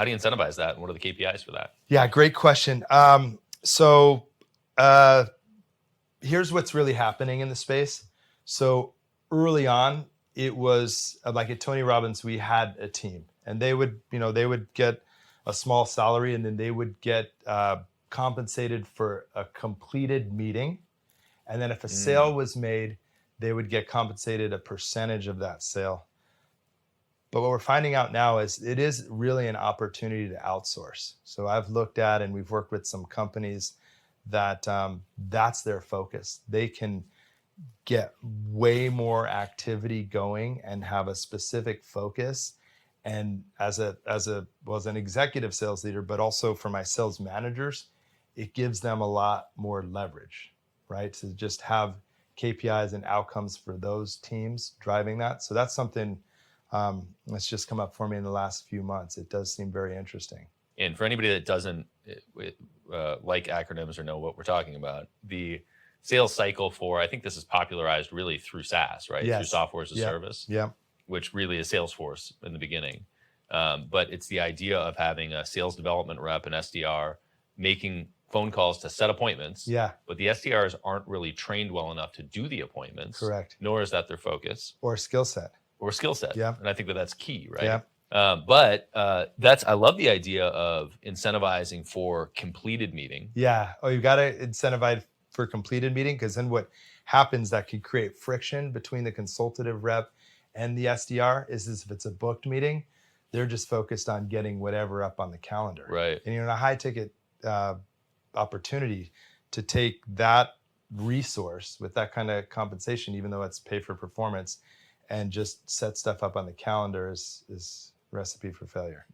How do you incentivize that? And what are the KPIs for that? Yeah, great question. So here's what's really happening in the space. So early on, it was like at Tony Robbins, we had a team, and they would get a small salary, and then they would get compensated for a completed meeting. And then if a sale was made, they would get compensated a percentage of that sale. But what we're finding out now is it is really an opportunity to outsource. So I've looked at, and we've worked with some companies that that's their focus. They can get way more activity going and have a specific focus. And as an executive sales leader, but also for my sales managers, it gives them a lot more leverage, right? To just have KPIs and outcomes for those teams driving that. So that's something that's just come up for me in the last few months. It does seem very interesting. And for anybody that doesn't like acronyms or know what we're talking about, the sales cycle for, I think this is popularized really through SaaS, right? Yes. Through software as a service, which really is Salesforce in the beginning. But it's the idea of having a sales development rep, an SDR, making phone calls to set appointments. But the SDRs aren't really trained well enough to do the appointments. Correct. Nor is that their focus. Or skill set. And I think that's key, right? Yeah. I love the idea of incentivizing for completed meeting. Yeah. Oh, you got to incentivize for completed meeting, because then what happens that could create friction between the consultative rep and the SDR is if it's a booked meeting, they're just focused on getting whatever up on the calendar. Right. And in a high ticket opportunity to take that resource with that kind of compensation, even though it's pay for performance, and just set stuff up on the calendar is recipe for failure.